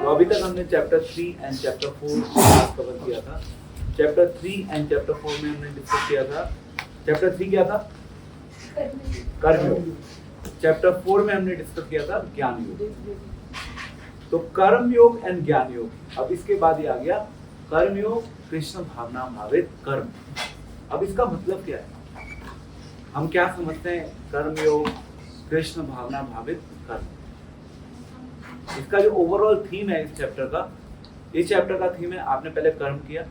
तो अभी तक हमने चैप्टर 3 एंड चैप्टर 4 कवर किया था। चैप्टर 3 एंड चैप्टर 4 में हमने डिस्कस किया था। चैप्टर 3 क्या था? कर्मयोग। चैप्टर 4 में हमने डिस्कस किया था ज्ञान योग। तो कर्म योग एंड ज्ञान योग। अब इसके बाद ये आ गया कर्म योग कृष्ण भावना भावित कर्म। अब इसका मतलब क्या है? हम क्या समझते हैं कर्म योग कृष्ण भावना भावित कर्म? इसका जो ओवरऑल थीम है इस चैप्टर का थीम है आपने पहले कर्म किया,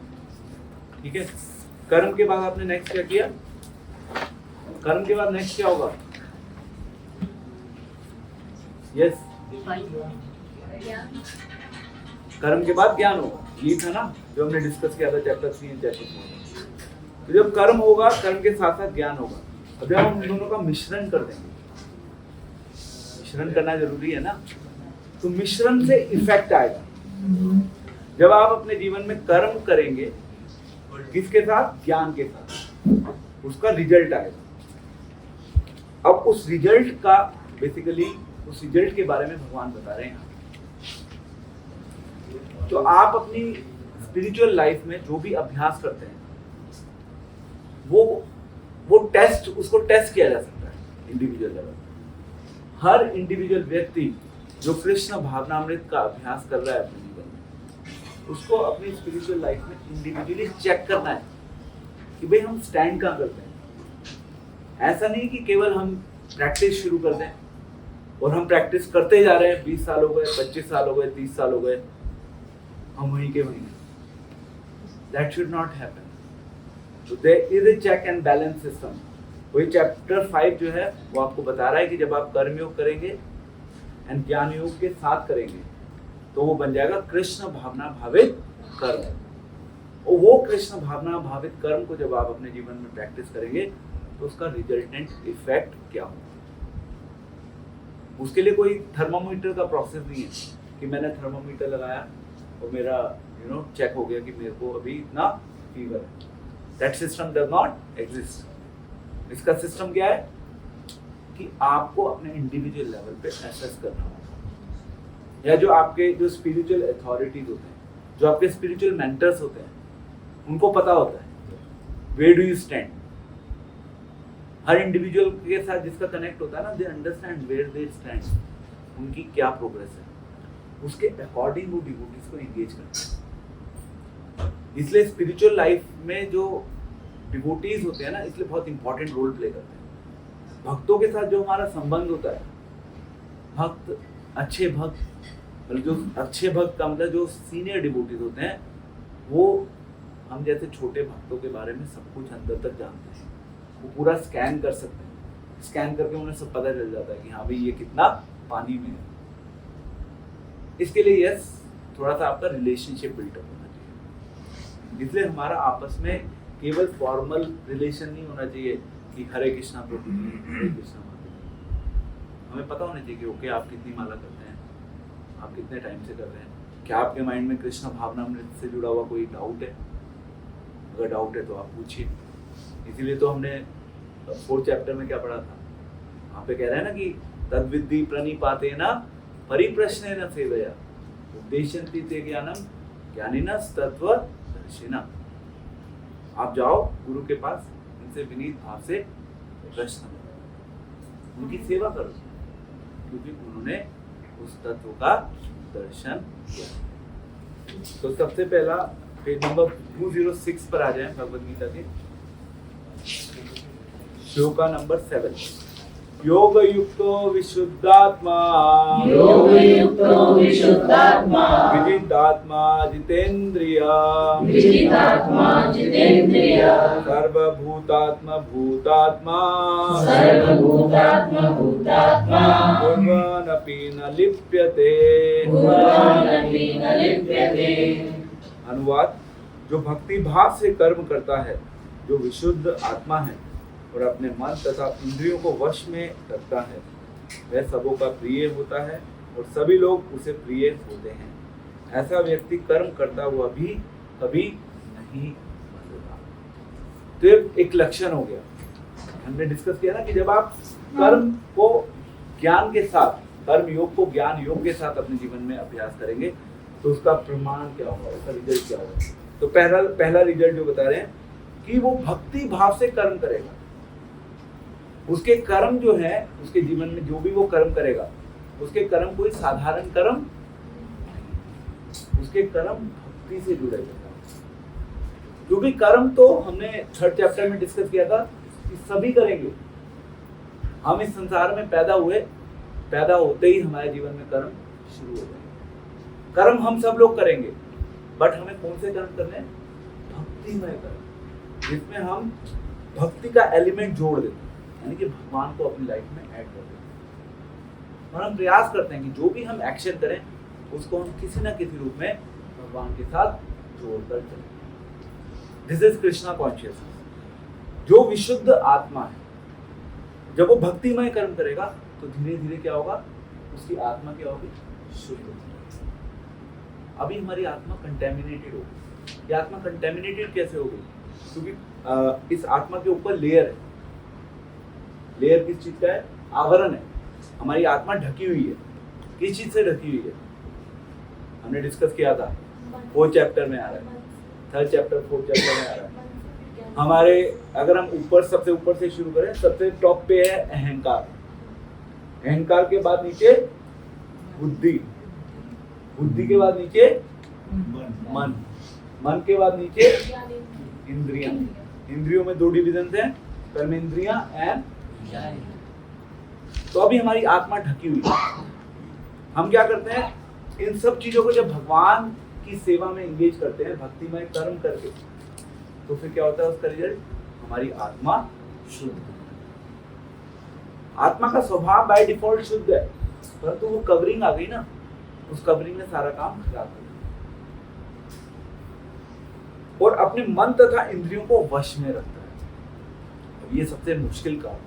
ठीक है। कर्म के बाद आपने नेक्स्ट क्या किया? कर्म के बाद नेक्स्ट क्या होगा? यस, कर्म के बाद ज्ञान होगा। ये था ना जो हमने डिस्कस किया था चैप्टर 3 एंड चैप्टर 4। तो जब कर्म होगा, कर्म के साथ साथ ज्ञान होगा। अब जब हम दोनों का मिश्रण कर देंगे, मिश्रण करना जरूरी है ना, तो मिश्रण से इफेक्ट आएगा। जब आप अपने जीवन में कर्म करेंगे किसके साथ? ज्ञान के साथ, उसका रिजल्ट आएगा। अब उस रिजल्ट का बेसिकली उस रिजल्ट के बारे में भगवान बता रहे हैं। तो आप अपनी स्पिरिचुअल लाइफ में जो भी अभ्यास करते हैं वो टेस्ट, उसको टेस्ट किया जा सकता है इंडिविजुअल लेवल। हर इंडिविजुअल व्यक्ति जो कृष्ण भावनामृत का अभ्यास कर रहा है अपने जीवन में, उसको अपनी स्पिरिचुअल लाइफ में इंडिविजुअली चेक करना है कि भाई हम स्टैंड कहाँ करते हैं। ऐसा नहीं कि केवल हम प्रैक्टिस शुरू कर दें और हम प्रैक्टिस करते जा रहे हैं, 20 साल हो गए, 25 साल हो गए, 30 साल हो गए, हम वहीं के वहीं। That should not happen. So there is a check and balance system. वही चैप्टर 5 जो है वो आपको बता रहा है कि जब आप कर्म योग करेंगे एंड ज्ञान योग के साथ करेंगे तो वो बन जाएगा कृष्ण भावना भावित कर्म। और वो कृष्ण भावना भावित कर्म को जब आप अपने जीवन में प्रैक्टिस करेंगे तो उसका रिजल्टेंट इफेक्ट क्या होगा। उसके लिए कोई थर्मामीटर का प्रोसेस नहीं है कि मैंने थर्मामीटर लगाया और मेरा चेक हो गया कि मेरे को अभी इतना फीवर है। That system does not exist. इसका सिस्टम क्या है कि आपको अपने इंडिविजुअल लेवल पे एसेस करना होगा, या जो आपके जो स्पिरिचुअल अथॉरिटीज होते हैं, जो आपके स्पिरिचुअल मेंटर्स होते हैं, उनको पता होता है वेयर डू यू स्टैंड। हर इंडिविजुअल के साथ जिसका कनेक्ट होता है ना, they understand where they stand, उनकी क्या प्रोग्रेस है, उसके अकॉर्डिंग वो डिवोटीज को एंगेज करते हैं। इसलिए स्पिरिचुअल लाइफ में जो डिवोटीज होते हैं ना, इसलिए बहुत इंपॉर्टेंट रोल प्ले करते हैं। भक्तों के साथ जो हमारा संबंध होता है, भक्त अच्छे भक्त, जो अच्छे भक्त का मतलब जो सीनियर डिवोटीज होते हैं, वो हम जैसे छोटे भक्तों के बारे में सब कुछ अंदर तक जानते हैं। वो पूरा स्कैन कर सकते हैं, स्कैन करके उन्हें सब पता चल जाता है कि हाँ भाई ये कितना पानी में है। इसके लिए यस, थोड़ा सा आपका रिलेशनशिप बिल्डअप होना चाहिए। इसलिए हमारा आपस में केवल फॉर्मल रिलेशन नहीं होना चाहिए कि हरे कृष्णा प्रभु जी, हरे कृष्णा माता जी। हमें पता होना चाहिए कि ओके आप कितनी माला करते हैं, आप कितने टाइम से कर रहे हैं, क्या आपके माइंड में कृष्ण भावनामृत से जुड़ा हुआ कोई डाउट है। अगर डाउट है तो आप पूछिए। इसीलिए तो हमने 4th चैप्टर में क्या पढ़ा था, वहाँ पे कह रहे हैं ना कि तद्विद्धि प्रणिपातेन परिप्रश्नेन सेवया उद्देश्यन्ति ते ज्ञानम ज्ञानिनः तत्त्वदर्शिनः। आप जाओ गुरु के पास, उनसे विनीत भाव से प्रश्न करो, उनकी सेवा करो, क्योंकि उन्होंने उस तत्व का दर्शन किया। तो सबसे पहला पेज नंबर 206 पर आ जाए भगवद गीता के श्लोका नंबर 7। योग युक्तो विशुद्धात्मा विजितात्मा जितेन्द्रिय सर्वभूतात्मा भूतात्मा कुर्वन्नपि न लिप्यते। अनुवाद: जो भक्ति भाव से कर्म करता है, जो विशुद्ध आत्मा है और अपने मन तथा इंद्रियों को वश में रखता है, वह सबों का प्रिय होता है और सभी लोग उसे प्रिय होते हैं। ऐसा व्यक्ति कर्म करता हुआ भी कभी नहीं बदलता। तो एक लक्षण हो गया, हमने डिस्कस किया ना कि जब आप कर्म को ज्ञान के साथ, कर्म योग को ज्ञान योग के साथ अपने जीवन में अभ्यास करेंगे तो उसका प्रमाण क्या होगा, उसका रिजल्ट क्या होगा? तो पहला रिजल्ट जो बता रहे हैं कि वो भक्ति भाव से कर्म करेगा। उसके कर्म जो है, उसके जीवन में जो भी वो कर्म करेगा, उसके कर्म कोई साधारण कर्म, उसके कर्म भक्ति से जुड़े हुए। क्योंकि कर्म तो हमने 3rd चैप्टर में डिस्कस किया था कि सभी करेंगे। हम इस संसार में पैदा होते ही हमारे जीवन में कर्म शुरू हो जाएंगे। कर्म हम सब लोग करेंगे, बट हमें कौन से कर्म करने हैं? भक्तिमय कर्म, जिसमें हम भक्ति का एलिमेंट जोड़ देते हैं, यानी कि भगवान को अपनी लाइफ में ऐड कर देते हैं। और हम प्रयास करते हैं कि जो भी हम एक्शन करें उसको हम किसी ना किसी रूप में भगवान के साथ जोड़कर चलें। This is Krishna consciousness. जो विशुद्ध आत्मा है, जब वो भक्तिमय कर्म करेगा तो धीरे धीरे क्या होगा, उसकी आत्मा क्या होगी? शुद्ध होगी। अभी हमारी आत्मा कंटेमिनेटेड होगी। ये आत्मा कंटेमिनेटेड कैसे हो गई? क्योंकि इस आत्मा के ऊपर लेयर है। लेयर किस चीज का है? आवरण है। हमारी आत्मा ढकी हुई है। किस चीज से ढकी हुई है? हमने डिस्कस किया था, 4th चैप्टर में आ रहा है, 3rd चैप्टर 4th चैप्टर में आ रहा है। हमारे, अगर हम सबसे ऊपर से शुरू करें, सबसे टॉप पे है अहंकार। अहंकार के बाद नीचे बुद्धि, बुद्धि के बाद नीचे मन, मन के बाद नीचे इंद्रियां। इंद्रियों में 2 डिविजन हैं, कर्मेंद्रियां एंड। तो अभी हमारी आत्मा ढकी हुई है। हम क्या करते हैं? इन सब चीजों को जब भगवान की सेवा में एंगेज करते हैं, भक्तिमय कर्म करके, तो फिर क्या होता है? उसका रिजल्ट, हमारी आत्मा शुद्ध। आत्मा का स्वभाव बाय डिफॉल्ट शुद्ध है, परंतु वो कवरिंग आ गई ना, उस कवरिंग ने सारा काम खराब कर दिया। और अपने मन तथा इंद्रियों को वश में रखता है। अब ये सबसे मुश्किल काम है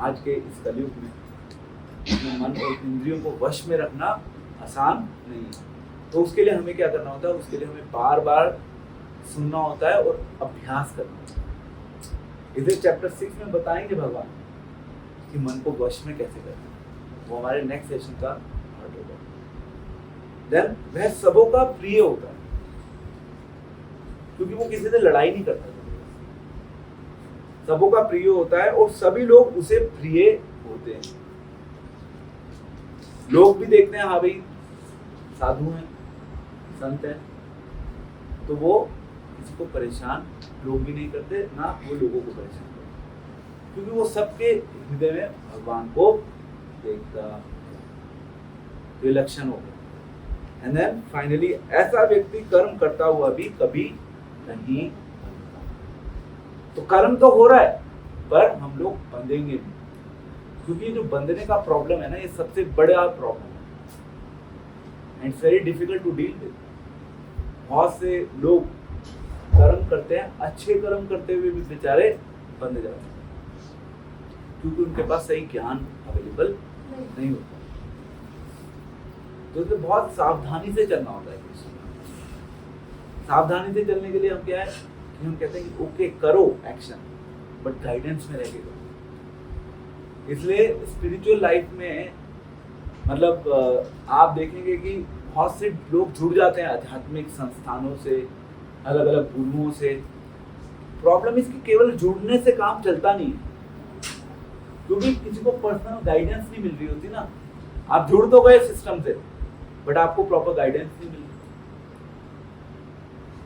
आज के इस कलयुग में। अपने मन और इंद्रियों को वश में रखना आसान नहीं है। तो उसके लिए हमें क्या करना होता है? उसके लिए हमें बार बार सुनना होता है और अभ्यास करना होता है। इसे चैप्टर 6 में बताएंगे भगवान कि मन को वश में कैसे करना है। वो हमारे नेक्स्ट सेशन का पार्ट होगा। देन वह सबों का प्रिय होता है, क्योंकि वो किसी से लड़ाई नहीं करता। सबों का प्रिय होता है और सभी लोग उसे प्रिय होते हैं। लोग भी देखते हैं, हाँ भाई साधु हैं, संत हैं, तो वो किसी को परेशान लोग भी नहीं करते, ना वो लोगों को परेशान करते, क्योंकि वो सबके हृदय में भगवान को देखता है। ये लक्षण हो गया। एंड देन फाइनली, ऐसा व्यक्ति कर्म करता हुआ भी कभी नहीं बंधता। तो कर्म तो हो रहा है, पर हम लोग बंधेंगे नहीं, क्योंकि जो बंधने का प्रॉब्लम है ना, ये सबसे बड़ा प्रॉब्लम है and it's very difficult to deal with. बहुत से लोग कर्म करते हैं, अच्छे कर्म करते हुए भी बेचारे बंध जाते हैं, क्योंकि उनके पास सही ज्ञान अवेलेबल नहीं होता। तो इसलिए बहुत सावधानी से चलना होता है। सावधानी से चलने के लिए हम क्या है कि हम कहते हैं कि ओके करो एक्शन, बट गाइडेंस में रह के करो। इसलिए स्पिरिचुअल लाइफ में मतलब आप देखेंगे कि बहुत से लोग जुड़ जाते हैं आध्यात्मिक संस्थानों से, अलग अलग गुरुओं से। प्रॉब्लम इसकी केवल जुड़ने से काम चलता नहीं है, क्योंकि किसी को पर्सनल गाइडेंस नहीं मिल रही होती ना। आप जुड़ तो गए सिस्टम से, बट आपको प्रॉपर गाइडेंस नहीं मिल रही।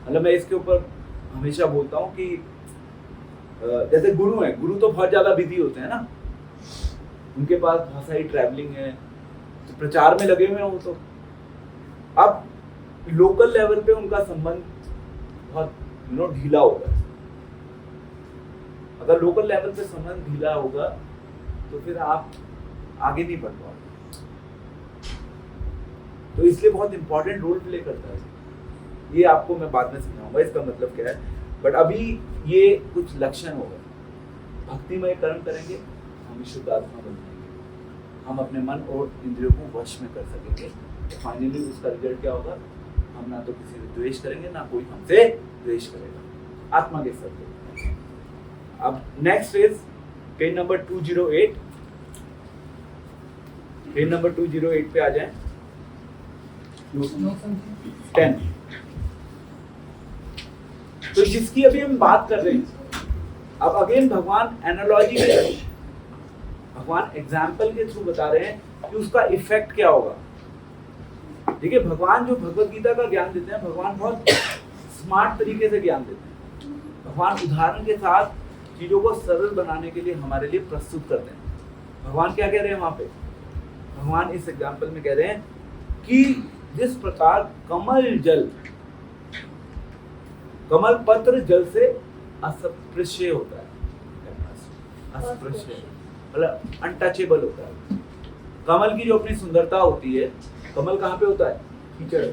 मतलब मैं इसके ऊपर हमेशा बोलता हूँ कि जैसे गुरु हैं, गुरु तो बहुत ज्यादा बिजी होते हैं ना, उनके पास बहुत सारी ट्रैवलिंग है, तो प्रचार में लगे हुए हैं वो। तो अब लोकल लेवल पे उनका संबंध बहुत ढीला होगा। अगर लोकल लेवल पे संबंध ढीला होगा तो फिर आप आगे नहीं बढ़ पाओगे। तो इसलिए बहुत इंपॉर्टेंट रोल प्ले करता है। ये आपको मैं बाद में समझाऊंगा इसका मतलब क्या है, बट अभी ये कुछ लक्षण हो गए। भक्तिमय कर्म करेंगे, हम शुद्ध आत्मा बन जाएंगे, हम अपने मन और इंद्रियों को वश में कर सकेंगे। तो फाइनली उसका रिजल्ट क्या होगा? हम ना तो किसी से द्वेष करेंगे, ना कोई हमसे द्वेष करेगा, आत्मा के स्तर पे। अब next is page number 208। Page number 208 पे आ जाएं। 10। तो जिसकी अभी हम बात कर रहे हैं, अब अगेन भगवान एनालॉजी में, भगवान एग्जाम्पल के थ्रू बता रहे हैं कि उसका इफेक्ट क्या होगा। देखिए, भगवान जो भगवत गीता का ज्ञान देते हैं, भगवान बहुत स्मार्ट तरीके से ज्ञान देते हैं। भगवान उदाहरण के साथ चीजों को सरल बनाने के लिए हमारे लिए प्रस्तुत करते हैं। भगवान क्या कह रहे हैं वहां पे? भगवान इस एग्जाम्पल में कह रहे हैं कि जिस प्रकार कमल जल, कमल पत्र जल से अस्पृश्य होता है, अस्पृश्य मतलब अनटचेबल होता है। कमल की जो अपनी सुंदरता होती है, कमल कहाँ पे होता है? कीचड़।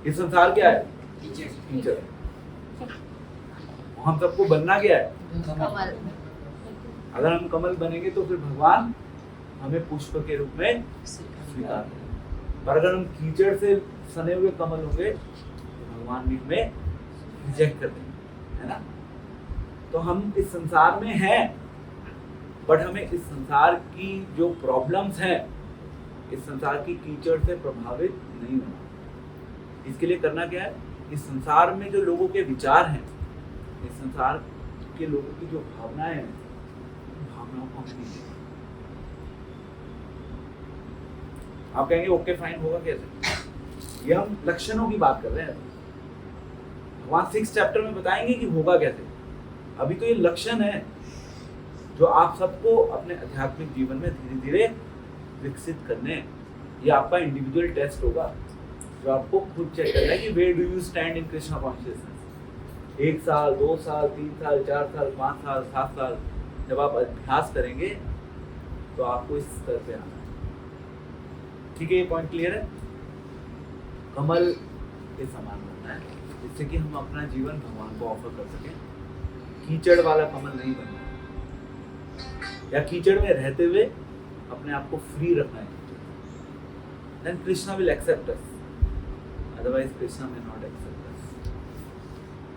ये संसार क्या है? कीचड़। हम सबको बनना क्या है? कमल। अगर हम कमल बनेंगे तो फिर भगवान हमें पुष्प के रूप में स्वीकार करेंगे। पर अगर हम कीचड़ से सने हुए कमल होंगे तो भगवान भी हमें रिजेक्ट कर देंगे, है ना? तो हम इस संसार में हैं, बट हमें इस संसार की जो प्रॉब्लम्स हैं, इस संसार की कीचड़ से प्रभावित नहीं होना। इसके लिए करना क्या है? इस संसार में जो लोगों के विचार हैं, इस संसार के लोगों की जो भावनाएं हैं, भावनाओं को हमें नहीं। आप कहेंगे ओके फाइन, होगा कैसे? ये हम लक्षणों की बात कर रहे हैं। भगवान 6 चैप्टर में बताएंगे कि होगा कैसे। अभी तो ये लक्षण है जो आप सबको अपने आध्यात्मिक जीवन में धीरे धीरे विकसित करने हैं। ये आपका इंडिविजुअल टेस्ट होगा जो आपको खुद चेक करना है कि where do you stand in Krishna consciousness. 1 साल, 2 साल, 3 साल, 4 साल, 5 साल, 7 साल जब आप अभ्यास करेंगे तो आपको इस स्तर पे आना है। ठीक है, ये पॉइंट क्लियर है? कमल के समान बनना है जिससे कि हम अपना जीवन भगवान को ऑफर कर सकें। कीचड़ वाला कमल नहीं बनना, या कीचड़ में रहते हुए अपने आप को फ्री रखना है। Then Krishna will accept us. Otherwise, Krishna may not accept us.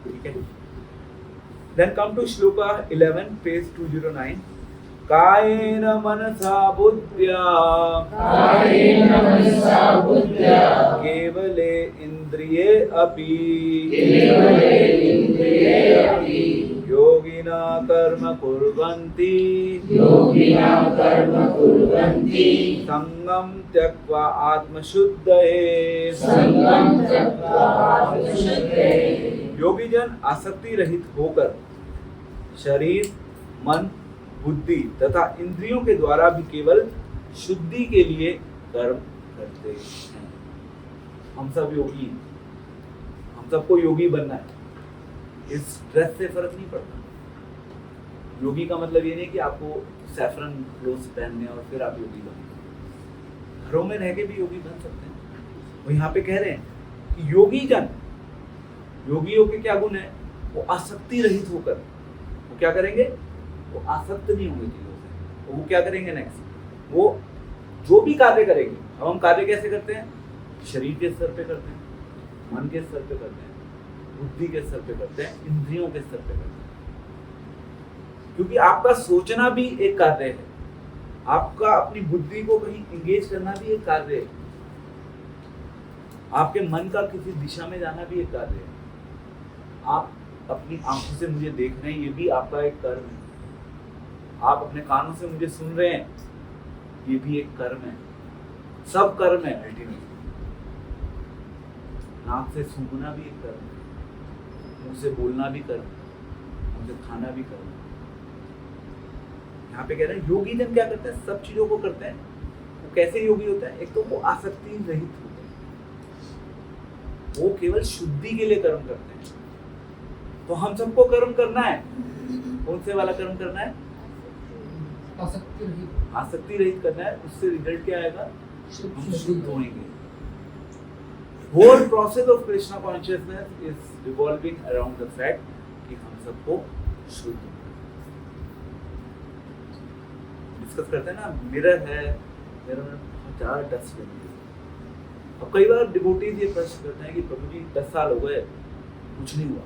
ठीक है? Then come to Shloka 11, page 209. कायेन मनसा बुद्ध्या केवले इंद्रिये अपि योगिना कर्म कुर्वन्ति संगम त्यक्त्वा आत्मशुद्धये। योगी जन आसक्ति रहित होकर शरीर, मन, बुद्धि तथा इंद्रियों के द्वारा भी केवल शुद्धि के लिए कर्म करते हैं। हम सब योगी, हम सबको योगी बनना है। इस ड्रेस से फर्क नहीं पड़ता। योगी का मतलब ये नहीं कि आपको सैफरन क्लोथ्स पहनने और फिर आप योगी बने। घरों में रह के भी योगी बन सकते हैं। वो यहाँ पे कह रहे हैं कि योगी जन, योगियों के क्या गुण है? वो आसक्ति रहित होकर वो क्या करेंगे? वो आसक्त नहीं होंगे चीजों से। तो वो क्या करेंगे नेक्स्ट? वो जो भी कार्य करेंगे। अब हम कार्य कैसे करते हैं? शरीर के स्तर पे करते हैं, मन के स्तर पे करते हैं, बुद्धि के स्तर पे करते हैं, इंद्रियों के स्तर पे करते हैं। क्योंकि आपका सोचना भी एक कार्य है, आपका अपनी बुद्धि को कहीं एंगेज करना भी एक कार्य है, आपके मन का किसी दिशा में जाना भी एक कार्य है, आप अपनी आंखों से मुझे देख रहे हैं, ये भी आपका एक कर्म है, आप अपने कानों से मुझे सुन रहे हैं, ये भी एक कर्म है। सब कर्म है अल्टीमेटली। नाक से सूंघना भी एक कर्म है, मुंह से बोलना भी कर्म है, मुंह से खाना भी कर्म है। यहाँ पे कह रहे हैं योगी जन क्या करते हैं? सब चीजों को करते हैं। वो कैसे योगी होते हैं? एक तो वो आसक्ति रहित होते हैं, वो केवल शुद्धि के लिए कर्म करते हैं। तो हम सबको कर्म करना है। कौन से वाला कर्म करना है? आसक्ति रहित करना है। उससे रिजल्ट क्या आएगा? हम शुद्ध होंगे। Whole process of Krishna consciousness is revolving around the fact कि हम सबको शुद्ध डिस्कस करते हैं ना। मिरर है, मिरर में बहुत ज्यादा डस्ट लगी है। अब कई बार डिवोटीज ये प्रश्न करते हैं कि प्रभु जी 10 साल हो गए, कुछ नहीं हुआ।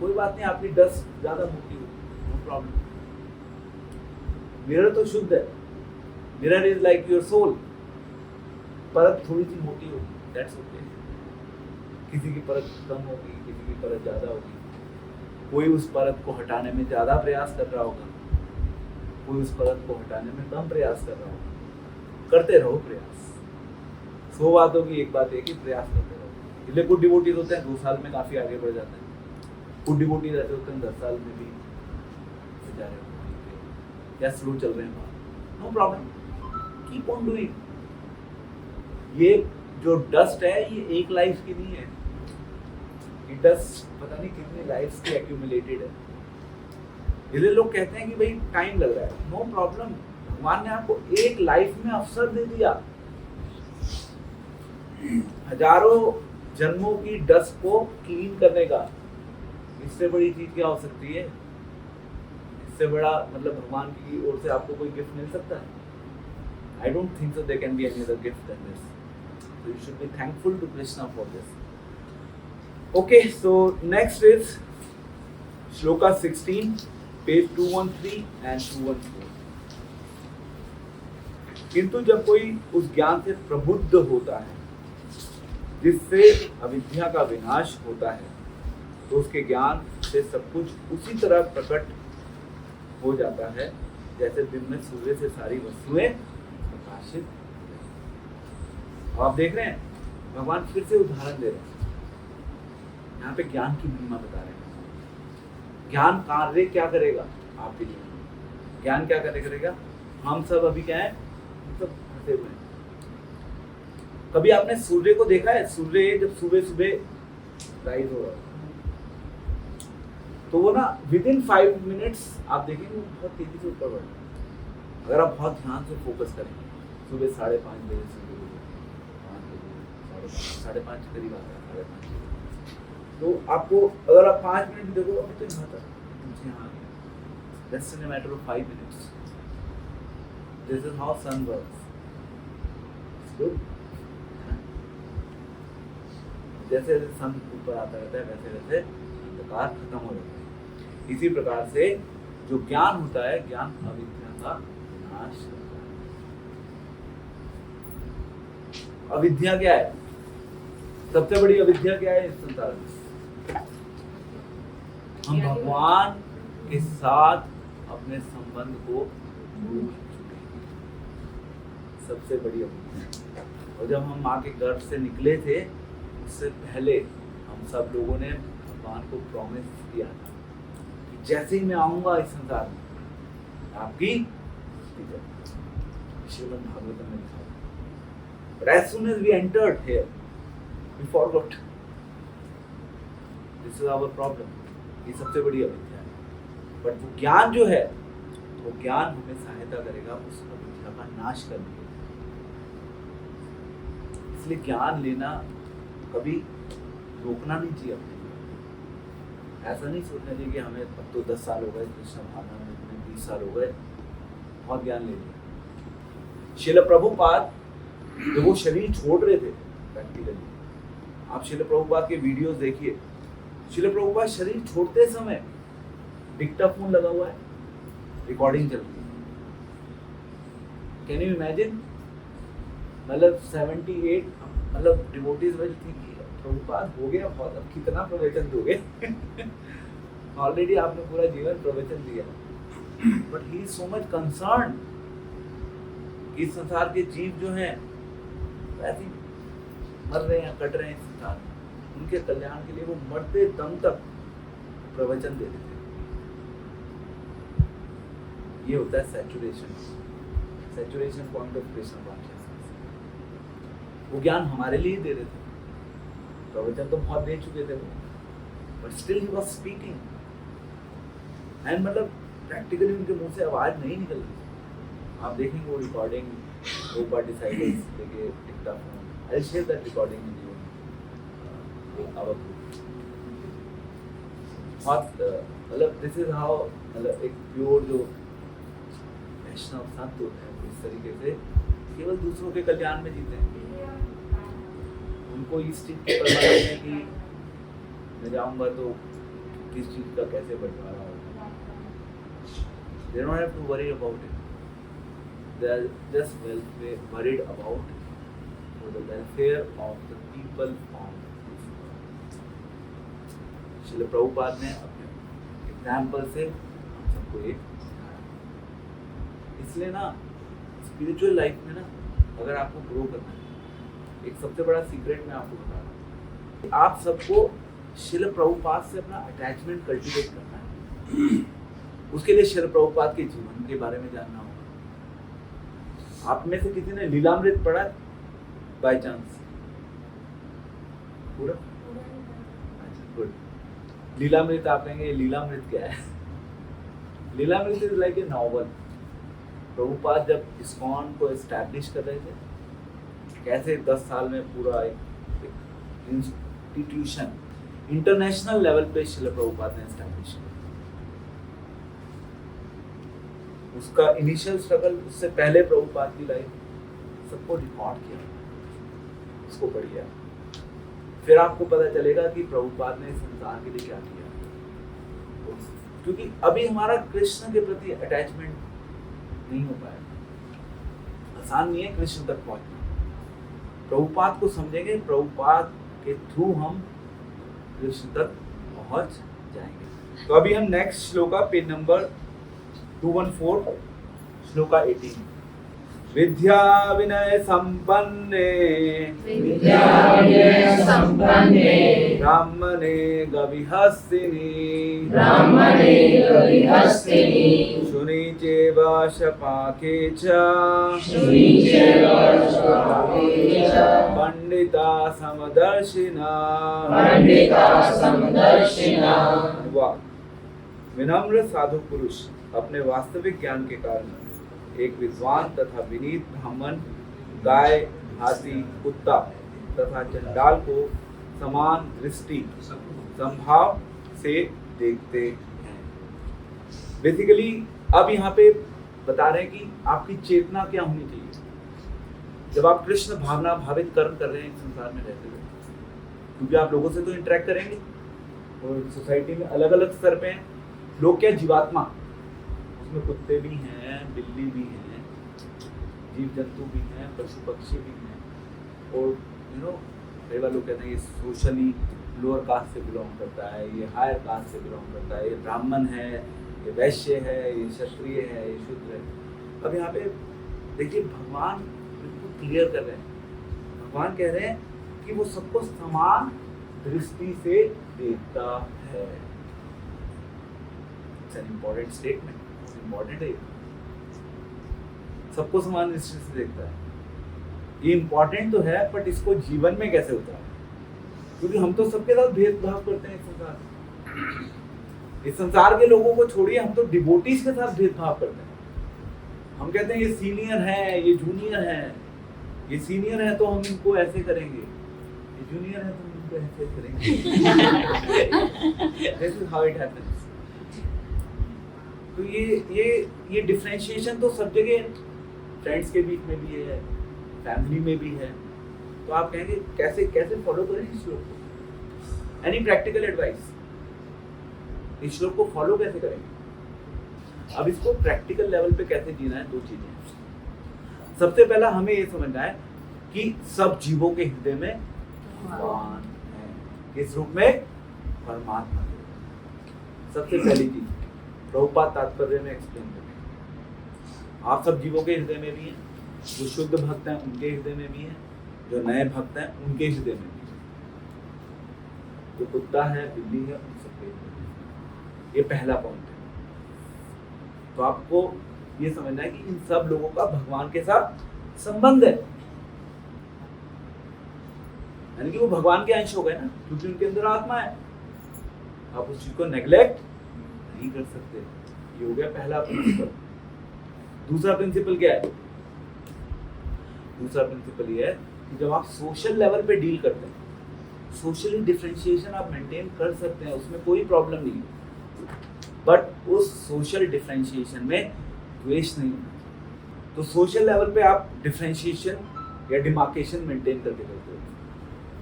कोई बात नहीं, आपकी डस्ट ज्यादा मोटी हुई, नो प्रॉब्लम। मिरर तो शुद्ध है, mirror is like your soul. परत थोड़ी सी मोटी होगी, दैट्स ओके। किसी की परत कम होगी, किसी की परत ज़्यादा होगी। कोई उस परत को हटाने में ज़्यादा प्रयास कर रहा होगा, कोई उस परत को हटाने में कम प्रयास कर रहा होगा। करते रहो प्रयास। 100 बातों की एक बात है कि प्रयास करते रहो। इसलिए कुछ डिवोटीज होते हैं 2 साल में काफ़ी आगे बढ़ जाते हैं, कुछ डिवोटीज ऐसे होते हैं 10 साल में भी जा रहे हो या स्लो चल रहे हैं। No problem, keep on doing. ये जो डस्ट है ये एक लाइफ की नहीं है, ये डस्ट पता नहीं कितनी लाइफ्स की एक्यूमुलेटेड है। इसलिए लोग कहते हैं कि भाई टाइम लग रहा है। नो प्रॉब्लम, भगवान ने आपको एक लाइफ में अवसर दे दिया। हजारों जन्मों की डस्ट को क्लीन करने का, इससे बड़ी चीज क्या हो सकती है? इससे बड़ा मतलब भगवान की ओर से आपको कोई गिफ्ट मिल सकता है? I don't think so there can be any other gift than this. So you should be thankful to Krishna for this. Okay, so next is Shloka 16, page 213 and 214. किंतु जब कोई उस ज्ञान से प्रबुद्ध होता है जिससे अविद्या का विनाश होता है, तो उसके ज्ञान से सब कुछ उसी तरह प्रकट हो जाता है जैसे दिन में सूर्य से सारी वस्तुएं प्रकाशित। आप देख रहे हैं भगवान फिर से उदाहरण दे रहे हैं, यहाँ पे ज्ञान की महिमा बता रहे हैं। ज्ञान कार्य क्या करेगा आपके जीवन में? ज्ञान क्या करेगा? हम सब अभी क्या है, सब फंसे हुए हैं। कभी आपने सूर्य को देखा है? सूर्य जब सुबह सुबह राइज हो रहा है तो वो ना विदिन 5 मिनट्स आप देखेंगे वो बहुत तेजी से ऊपर बढ़ रहा है। अगर आप बहुत ध्यान से फोकस करेंगे, सुबह 5:30 बजे से 5:30 के करीब आता है, 5:30, तो आपको अगर आप 5 मिनट देखो अब तो यहाँ तक नीचे यहाँ आ गया, just in a matter of 5 minutes. This is how sun works. Good. जैसे जैसे सन ऊपर आता रहता है वैसे वैसे अंधकार खत्म हो जाता है। इसी प्रकार से जो ज्ञान होता है, ज्ञान अविद्या का नाश करता है। अविद्या क्या है? सबसे बड़ी अविद्या क्या है इस संसार में? हम भगवान के साथ अपने संबंध को भूल चुके हैं, सबसे बड़ी अविद्या। और जब हम माँ के गर्भ से निकले थे उससे पहले हम सब लोगों ने भगवान को प्रॉमिस किया था कि जैसे ही मैं आऊंगा इस संसार में आपकी श्रीमद् भागवतम में लिखा है। But as soon as we entered here, we forgot. This is our problem. ये सबसे बड़ी अविद्या है। बट वो ज्ञान जो है, वो ज्ञान हमें सहायता करेगा उस अविद्या का नाश करने के लिए। इसलिए ज्ञान लेना कभी रोकना नहीं चाहिए अपने। ऐसा नहीं सोचना चाहिए कि हमें अब तो 10 साल हो गए कृष्ण भावना में, 20 साल हो गए, बहुत ज्ञान ले लिया। श्रील प्रभुपाद जब वो शरीर छोड़ रहे थे प्रैक्टिकली, आप श्रील प्रभुपाद के वीडियोस देखिए। श्रील प्रभुपाद शरीर छोड़ते समय डिक्टाफोन लगा हुआ है, रिकॉर्डिंग चल रही है। Can you imagine? मतलब 78 मतलब डिवोटीज वाली थी कि प्रभुपाद हो गया बहुत, अब कितना प्रवचन दोगे? ऑलरेडी आपने पूरा जीवन प्रवचन दिया। But he is so much concern कि इस संसार के जीव जो हैं वैसे मर रहे हैं, कट रहे हैं इस संसार में, उनके कल्याण के लिए वो मरते दम तक प्रवचन देते थे। ये होता है saturation point of Krishna consciousness. वो ज्ञान हमारे लिए दे रहे थे, प्रवचन तो बहुत दे चुके थे वो, but still he was speaking. And मतलब प्रैक्टिकली उनके मुंह से आवाज नहीं निकल रही। आप देखेंगे वो रिकॉर्डिंग, वो डिसाइडर्स लेके dictaphone, I will share that recording with you our group. बहुत मतलब दिस इज हाउ, मतलब एक प्योर जो वैष्णव संत होते हैं इस तरीके से केवल दूसरों के कल्याण में जीते हैं। उनको इस चीज की परवाह नहीं है कि मैं जाऊंगा तो किस चीज का कैसे बंटवारा होगा। They don't have to worry about it. They are just worried about for the welfare of the people of this world. Srila Prabhupada ने अपने एग्जाम्पल से हम सबको एक, इसलिए ना स्पिरिचुअल लाइफ में ना अगर आपको ग्रो करना है, एक सबसे बड़ा सीक्रेट मैं आपको बता रहा हूँ, आप सबको श्रील प्रभुपाद से अपना अटैचमेंट कल्टीवेट करना है। उसके लिए श्रील प्रभुपाद के जीवन के बारे में जानना होगा। आप में से किसी ने लीलामृत पढ़ा बाय चांस? पूरा? अच्छा, गुड। लीलामृत आप कहेंगे लीलामृत क्या है? Lilamrita is like a novel. Prabhupada जब इस्कॉन को एस्टैब्लिश कर रहे थे, कैसे 10 साल में पूरा एक इंस्टीट्यूशन इंटरनेशनल लेवल पे श्रील प्रभुपाद ने एस्टैब्लिश किया। उसका इनिशियल स्ट्रगल, उससे पहले प्रभुपाद की लाइफ सबको रिकॉर्ड किया, उसको पढ़िए। फिर आपको पता चलेगा कि प्रभुपाद ने संसार के लिए क्या किया। क्योंकि अभी हमारा कृष्ण के प्रति अटैचमेंट नहीं हो पाया, आसान नहीं है कृष्ण तक पहुंचना। प्रभुपाद को समझेंगे, प्रभुपाद के थ्रू हम कृष्ण तक पहुंच जाएंगे। तो अभी हम next shloka page number 214 shloka 18। विद्या विनय संपन्ने ब्राह्मणे गविहस्तिनि शुनि चैव शपाके च पंडिता समदर्शिना। वाह! विनम्र साधु पुरुष अपने वास्तविक ज्ञान के कारण एक विद्वान तथा विनीत ब्राह्मण, गाय, हाथी, कुत्ता तथा चंडाल को समान दृष्टि संभाव से देखते हैं। बेसिकली अब यहाँ पे बता रहे हैं कि आपकी चेतना क्या होनी चाहिए जब आप कृष्ण भावना भावित कर्म कर रहे हैं संसार में रहते हुए। क्योंकि आप लोगों से तो इंटरेक्ट करेंगे और सोसाइटी में अलग अलग स्तर पे हैं लोग। क्या जीवात्मा, उसमें कुत्ते भी हैं, बिल्ली भी हैं, जीव जंतु भी हैं, पशु पक्षी भी हैं। और कई बार लोग कहते हैं ये सोशली लोअर कास्ट से बिलोंग करता है, ये हायर कास्ट से बिलोंग करता है, ये ब्राह्मण है, ये वैश्य है, ये क्षत्रिय है, ये शूद्र है। अब यहाँ पे देखिए भगवान बिल्कुल क्लियर कर रहे हैं। भगवान कह रहे हैं कि वो सबको समान दृष्टि से देखता है। It's an important statement, important है। सबको समान दृष्टि से देखता है, ये इम्पोर्टेंट तो है, बट इसको जीवन में कैसे होता है? क्योंकि हम तो सबके साथ भेदभाव करते हैं इस संसार। इस संसार के लोगों को छोड़िए, हम तो डिवोटीज के साथ भेदभाव करते हैं। हम कहते हैं ये सीनियर है, ये जूनियर है, ये सीनियर है तो हम इनको ऐसे करेंगे, ये जूनियर है तो हम इनको ऐसे करेंगे। This is how it happens. तो ये डिफरेंशिएशन तो सब जगह, फ्रेंड्स के बीच में भी है, फैमिली में भी है। तो आप कहेंगे कैसे कैसे फॉलो करें इस श्लोक को? Any practical advice? इस श्लोक को फॉलो कैसे करेंगे? अब इसको प्रैक्टिकल लेवल पे कैसे जीना है, 2 चीजें। सबसे पहला हमें ये समझना है कि सब जीवों के हृदय में भगवान है। किस रूप में? परमात्मा। सबसे पहली चीज प्रभुपाद तात्पर्य में एक्सप्लेन करें। आप सब जीवों के हृदय में भी हैं, जो शुद्ध भक्त हैं उनके हृदय में भी हैं, जो नए भक्त हैं उनके हृदय में भी हैं, जो कुत्ता है, बिल्ली है, उन सबके हृदय में भी। ये पहला पॉइंट है। तो आपको ये समझना है कि इन सब लोगों का भगवान के साथ संबंध है, यानी कि वो भगवान के अंश हो गए ना, क्योंकि उनके अंदर आत्मा है। आप उस चीज को नेग्लेक्ट नहीं कर सकते। ये हो गया पहला प्रिंसिपल। दूसरा प्रिंसिपल क्या है? दूसरा प्रिंसिपल ये है कि जब आप सोशल लेवल पे डील करते हैं, सोशली डिफरेंशिएशन आप मेंटेन कर सकते हैं, उसमें कोई प्रॉब्लम नहीं है, बट उस सोशल डिफरेंशिएशन में द्वेष नहीं होना। तो सोशल लेवल पे आप डिफरेंशिएशन या डिमार्केशन मेंटेन करके करते हो।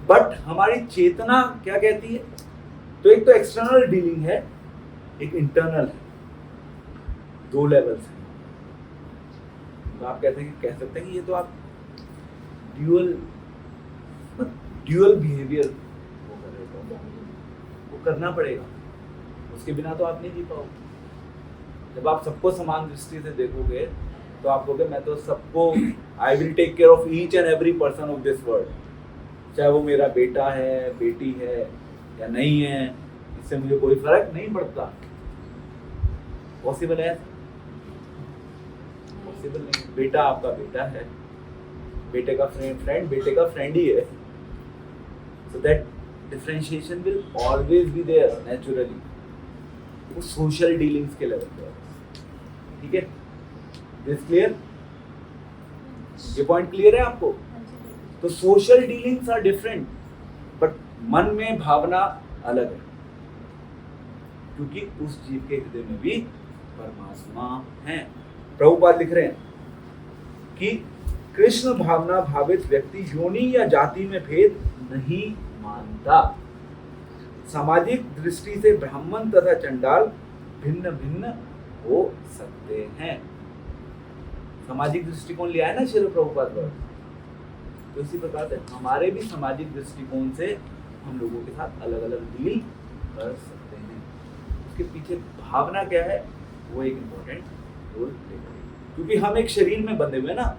बट हमारी चेतना क्या कहती है? तो एक तो एक्सटर्नल डीलिंग है, एक इंटरनल है, 2 लेवल्स हैं। तो आप कहते हैं कि कह सकते हैं कि ये तो आप ड्यूअल ड्यूअल बिहेवियर वो कर रहे हो, वो करना पड़ेगा, उसके बिना तो आप नहीं जी पाओगे। जब आप सबको समान दृष्टि से देखोगे तो आप कहोगे मैं तो सबको, I will take care of each and every person of this world, चाहे वो मेरा बेटा है, बेटी है या नहीं है, इससे मुझे कोई फर्क नहीं पड़ता। पॉसिबल है? पॉसिबल नहीं। बेटा आपका बेटा है, बेटे का फ्रेंड बेटे का फ्रेंड ही है। So that differentiation will always be there naturally, वो सोशल डीलिंग्स के लेवल पे। ठीक है, दिस क्लियर? ये पॉइंट क्लियर है आपको? तो social dealings are different, but मन में भावना अलग है, क्योंकि उस जीव के हृदय में भी परमात्मा है। प्रभुपाद लिख रहे हैं कि कृष्ण भावना भावित व्यक्ति योनि या जाति में भेद नहीं मानता। सामाजिक दृष्टि से ब्राह्मण तथा चंडाल भिन्न भिन्न हो सकते हैं। सामाजिक दृष्टिकोण लिया है ना श्रील प्रभुपाद पर, तो इसी प्रकार से हमारे भी सामाजिक दृष्टिकोण से हम लोगों के साथ अलग अलग डील कर सकते हैं। उसके पीछे भावना क्या है वो एक इम्पोर्टेंट रोल प्ले करेगी, क्योंकि हम एक शरीर में बंधे हुए हैं ना,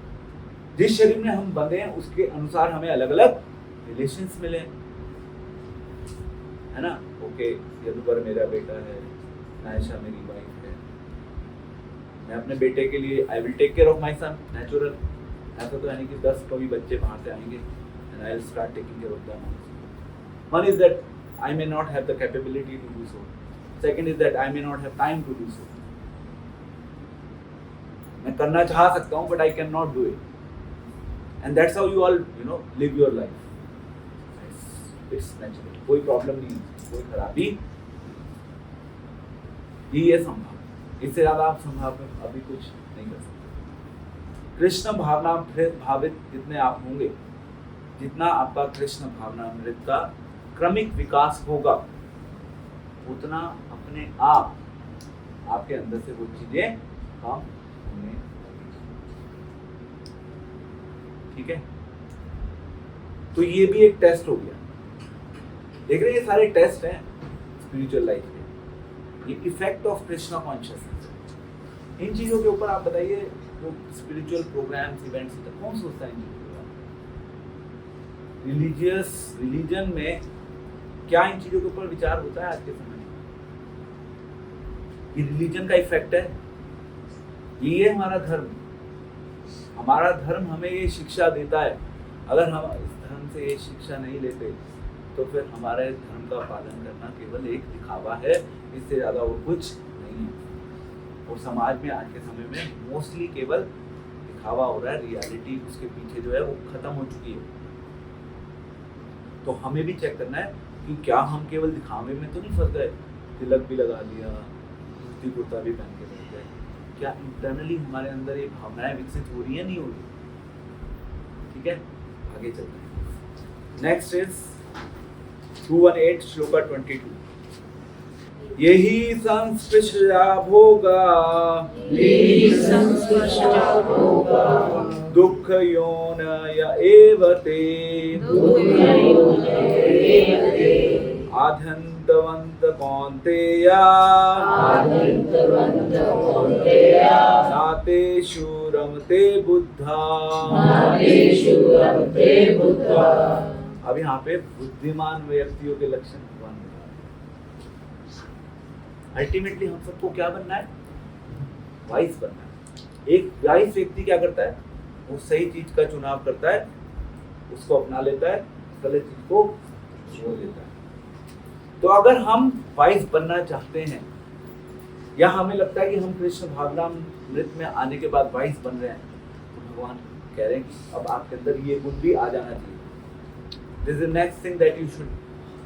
जिस शरीर में हम बंधे हैं उसके अनुसार हमें अलग अलग रिलेशंस मिले, है ना। ओके, यदुवर मेरा बेटा है, नायशा मेरी वाइफ है, मैं अपने बेटे के लिए I will take care of my son, natural. ऐसा तो यानी कि 10 कभी बच्चे बाहर से आएंगे and I will start taking care of them. One is that I may not have the capability to do so. Second is that I may not have time to do so. मैं करना चाह सकता हूँ but I cannot do it. And that's how you all live your life. It's natural. कोई problem नहीं है, कोई खराबी ये है संभाव। इससे ज्यादा आप संभाव में अभी कुछ नहीं कर सकते। कृष्ण भावना भावित जितने आप होंगे, जितना आपका कृष्ण भावनामृत का क्रमिक विकास होगा, उतना अपने आप आपके अंदर से वो चीजें काम होने लगेगी। ठीक है, तो ये भी एक टेस्ट हो गया। देख रहे हैं, ये सारे टेस्ट हैं स्पिरिचुअल लाइफ के, ये इफेक्ट ऑफ कृष्णा कॉन्शियसनेस। इन चीजों के ऊपर आप बताइए, जो स्पिरिचुअल प्रोग्राम्स इवेंट्स होते हैं, कौन सोचता है इन चीजों के बारे में? रिलीजन में क्या इन चीजों के ऊपर विचार होता है आज के समय में? ये रिलीजन का इफेक्ट है, ये हमारा धर्म। हमारा धर्म हमें ये शिक्षा देता है। अगर हम इस धर्म से ये शिक्षा नहीं लेते तो फिर हमारे धर्म का पालन करना केवल एक दिखावा है, इससे ज्यादा और कुछ नहीं है। और समाज में आज के समय में मोस्टली केवल दिखावा हो रहा है, रियलिटी उसके पीछे जो है वो खत्म हो चुकी है। तो हमें भी चेक करना है कि क्या हम केवल दिखावे में तो नहीं फंस गए, तिलक भी लगा लिया, धोती कुर्ता भी पहन के बैठ गए। क्या इंटरनली हमारे अंदर ये भावनाएं विकसित हो रही है, नहीं हो रही? ठीक है, आगे चलते हैं। Next is 218 shloka 22। यही संस्पृशा भोगा दुःख योनय एव ते आद्यन्तवन्त कौन्तेया नातेषु रमते बुद्धा। अब यहाँ पे बुद्धिमान व्यक्तियों के लक्षण भगवान बता रहे हैं। अल्टीमेटली हम सबको क्या बनना है? वाइस बनना है। एक वाइस व्यक्ति क्या करता है? वो सही चीज का चुनाव करता है, उसको अपना लेता है, गलत चीज को छोड़ देता है। तो अगर हम वाइस बनना चाहते हैं, या हमें लगता है कि हम कृष्ण भावनामृत में आने के बाद वाइस बन रहे हैं, तो भगवान कह रहे हैं कि अब आपके अंदर ये गुण भी आ जाना चाहिए। This is the next thing that you should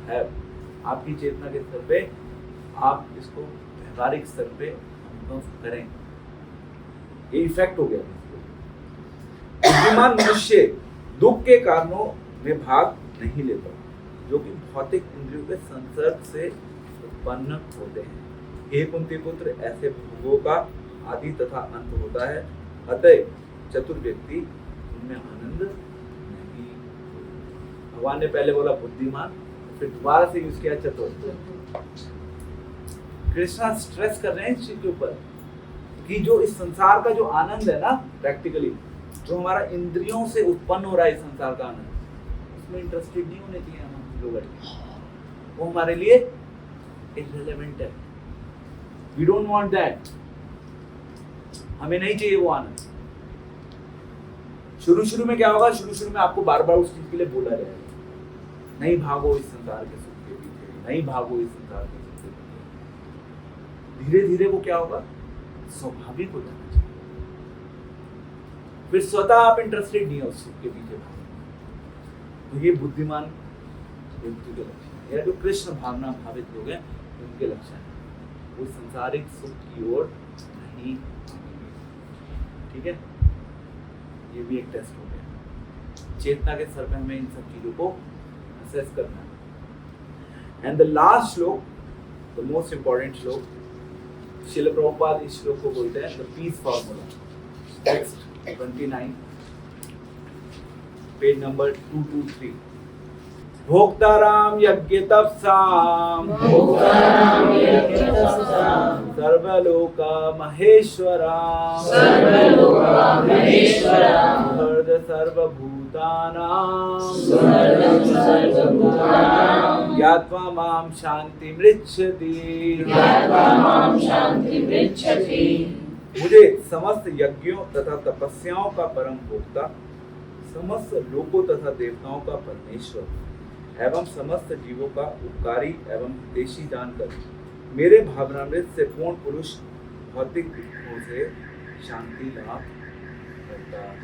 have. आपकी चेतना के स्तर पे आप इसको व्यवहारिक स्तर पे अनुभव करें। ये इफेक्ट हो गया। बुद्धिमान मनुष्य दुख के कारणों में भाग नहीं लेता, जो कि भौतिक इंद्रियों के संसर्ग से उत्पन्न होते हैं। हे कुंती पुत्र, ऐसे भोगों का आदि तथा अंत होता है, अतः चतुर व्यक्ति उनमें आनंद नहीं। भगवान ने पहले बोला बुद्धिमान, फिर दोबारा से यूज किया चतुर। कृष्णा स्ट्रेस कर रहे हैं इस चीज के ऊपर कि जो इस संसार का जो आनंद है ना, प्रैक्टिकली जो हमारा इंद्रियों से उत्पन्न हो रहा है इस संसार का आनंद, उसमें इंटरेस्टेड नहीं होने चाहिए हम लोग। वो हमारे लिए इररिलेवेंट है। We don't want that. हमें नहीं चाहिए वो आनंद। शुरू में क्या होगा? शुरू में आपको बार बार उस चीज के लिए बोला जाएगा, नहीं भागो इस संसार के सुख के पीछे, नहीं भागो इस संसार के सुख के पीछे। धीरे धीरे वो क्या होगा? स्वाभाविक हो जाना चाहिए। फिर स्वतः आप इंटरेस्टेड नहीं हो उस सुख के पीछे भागने। तो ये बुद्धिमान व्यक्ति के लक्षण है, या जो कृष्ण भावना भावित लोग हैं उनके लक्षण है। वो संसारिक सुख की ओर नहीं। ठीक है, ये भी एक टेस्ट हो गया। चेतना के स्तर पे हमें इन सब चीजों को असेस करना है। एंड द लास्ट श्लोक, द मोस्ट इंपॉर्टेंट श्लोक, श्रील प्रभुपाद इस श्लोक को बोलते हैं the peace formula. Text 29, page number 223। भोक्ताराम यज्ञ तपसाम सर्वलोका महेश्वराम हृद सर्वभूतानां ज्ञात्वा मां शांति मृच्छति। मुझे समस्त यज्ञों तथा तपस्याओं का परम भोक्ता, समस्त लोकों तथा देवताओं का परमेश्वर एवं समस्त जीवों का उपकारी एवं हितैषी जानकर मेरे भावनामृत से पूर्ण पुरुष भौतिक दुखों से शांति लाभ करता है।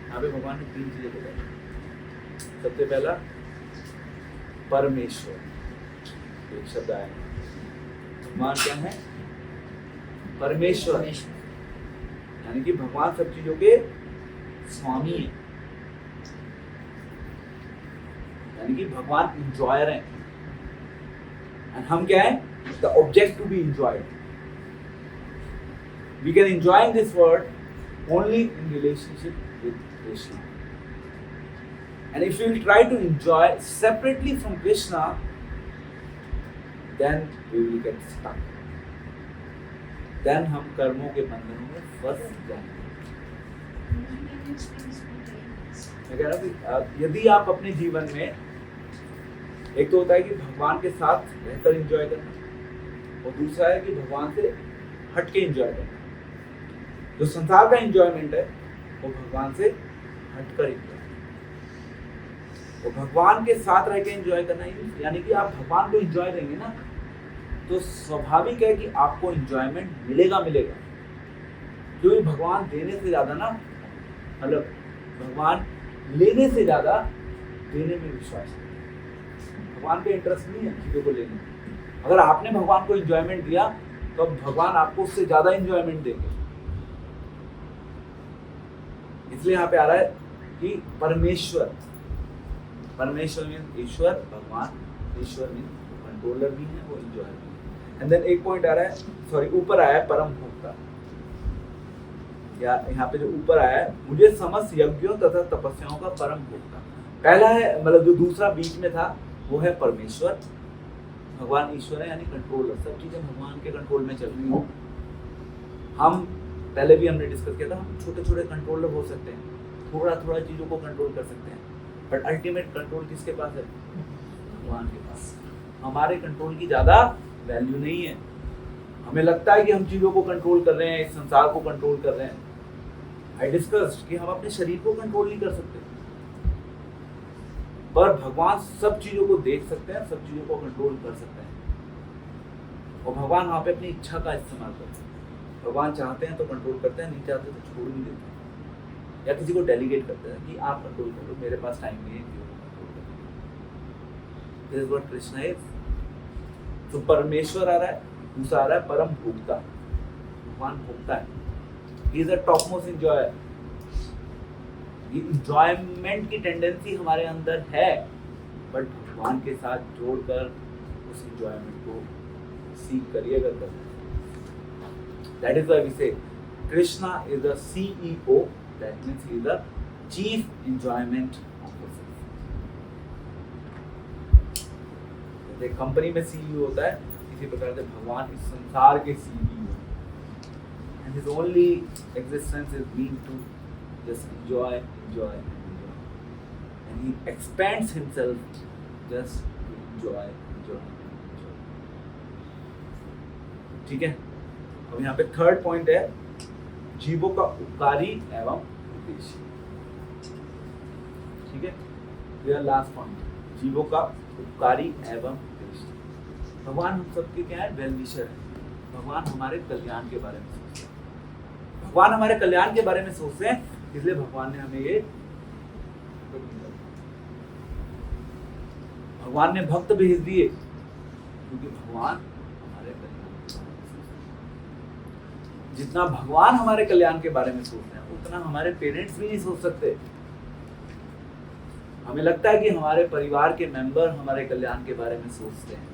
यहाँ पे भगवान ने 3 चीजें बताई। सबसे पहला परमेश्वर, एक शब्द आया, भगवान क्या है? परमेश्वर, यानी कि भगवान सब चीजों के स्वामी है, यानी कि भगवान इंजॉयर है। एंड हम क्या है? The object to be enjoyed. We can enjoy in this world only in relationship with Krishna. And if you will try to enjoy separately from Krishna, then we will get stuck. Then हम कर्मों के बंधनों में फंस जाएंगे। मैं कह रहा हूं कि यदि आप अपने जीवन में, एक तो होता है कि भगवान के साथ रहकर एंजॉय करना, और दूसरा है कि भगवान से हट के एंजॉय करना। जो संसार का एंजॉयमेंट है वो भगवान से हटकर एंजॉय, वो भगवान के साथ रह के एंजॉय करना, यानी कि आप भगवान को एंजॉय देंगे ना, तो स्वाभाविक है कि आपको एंजॉयमेंट मिलेगा। क्योंकि भगवान देने से ज्यादा ना, मतलब भगवान लेने से ज्यादा देने में विश्वास है। भगवान पे इंटरेस्ट नहीं है चीजों को लेने। अगर आपने भगवान को एंजॉयमेंट दिया तो भगवान आपको उससे ज्यादा एंजॉयमेंट देंगे। इसलिए यहाँ पे आ रहा है कि परमेश्वर, परमेश्वर मीन्स ईश्वर, भगवान ईश्वर मीन्स कंट्रोलर भी है, वो एंजॉयर भी है। एंड देन एक पॉइंट आ रहा है, सॉरी ऊपर आया है परम भोक्ता, या यहाँ पे जो ऊपर आया है, मुझे समस्त यज्ञों तथा तपस्याओं का परम भोक्ता। पहला है, मतलब जो दूसरा बीच में था वो है परमेश्वर, भगवान ईश्वर है, यानी कंट्रोलर। सब चीजें भगवान के कंट्रोल में चल रही हैं। हम पहले भी हमने डिस्कस किया था, हम छोटे छोटे कंट्रोलर हो सकते हैं, थोड़ा थोड़ा चीजों को कंट्रोल कर सकते हैं, बट अल्टीमेट कंट्रोल किसके पास है? भगवान के पास। हमारे कंट्रोल की ज्यादा वैल्यू नहीं है। हमें लगता है कि हम चीजों को कंट्रोल कर रहे हैं, इस संसार को कंट्रोल कर रहे हैं। आई डिस्कस्ड कि हम अपने शरीर को कंट्रोल नहीं कर सकते, पर भगवान सब चीजों को देख सकते हैं, सब चीजों को कंट्रोल कर सकते हैं। और भगवान वहां पे अपनी इच्छा का इस्तेमाल करते हैं। भगवान चाहते हैं तो कंट्रोल करते हैं, नहीं चाहते तो छोड़ भी देते हैं, या किसी को डेलीगेट करते हैं कि आप कंट्रोल करो, मेरे पास टाइम नहीं है कंट्रोल करने। This is what Krishna is. तो परमेश्वर आ रहा है, दूसरा आ रहा है परम भोक्ता। भगवान भोक्ता है, he is the top most enjoyer. Enjoyment की टेंडेंसी हमारे अंदर है, बट भगवान के साथ जोड़कर उस इंजॉयमेंट को सीख करिए अगर करना है। That is why we say Krishna is the CEO, that means he is the chief enjoyment of the self. जैसे कंपनी में सीईओ होता है, इसी प्रकार से भगवान इस संसार के CEO, and his only existence is being to just enjoy enjoy enjoy, and he expands himself just to enjoy enjoy enjoy. ठीक है, अब यहाँ पे थर्ड पॉइंट है जीवों का उपकारी एवं उद्देश्य। ठीक है, यह लास्ट पॉइंट, जीवों का उपकारी एवं उद्देश्य। भगवान हम सबके क्या है, वेल विशर है। भगवान हमारे कल्याण के बारे में सोचते हैं, भगवान हमारे कल्याण के बारे में सोचते हैं, इसलिए भगवान ने हमें ये, भगवान ने भक्त भेज दिए क्योंकि भगवान हमारे कल्याण के बारे में सोचते हैं। जितना भगवान हमारे कल्याण के बारे में सोचते हैं उतना हमारे पेरेंट्स भी नहीं सोच सकते। हमें लगता है कि हमारे परिवार के मेंबर हमारे कल्याण के बारे में सोचते हैं,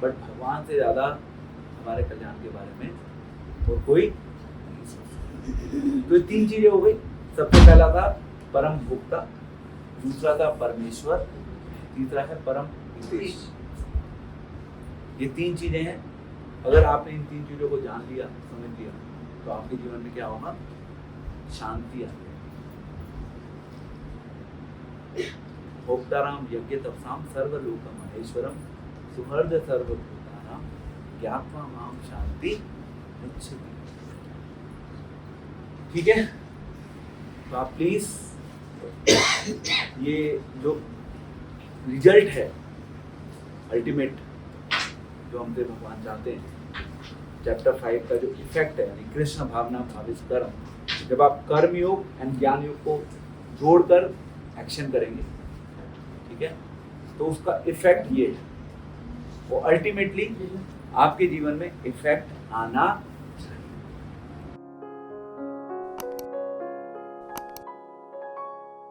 बट भगवान से ज्यादा हमारे कल्याण के बारे में और कोई नहीं सोचता। तो 3 चीजें हो गई। सबसे पहला था परम भोक्ता, दूसरा था परमेश्वर, तीसरा है परम हितेश। ये 3 चीजें हैं। अगर आपने इन 3 चीजों को जान लिया, समझ लिया, तो आपके जीवन में क्या होगा, शांति आ जाएगी। भोक्ताराम यज्ञ तपसाम सर्वलोकम महेश्वरम सुहृद सर्वभूतानां ज्ञात्वा माम शांति मुच्यते। ठीक है, तो आप प्लीज ये जो रिजल्ट है अल्टीमेट जो हमसे भगवान चाहते हैं, चैप्टर 5 का जो इफेक्ट है, यानी कृष्ण भावना भावित कर्म, जब आप कर्म योग एंड ज्ञान योग को जोड़कर एक्शन करेंगे, ठीक है, तो उसका इफेक्ट ये है, वो अल्टीमेटली आपके जीवन में इफेक्ट आना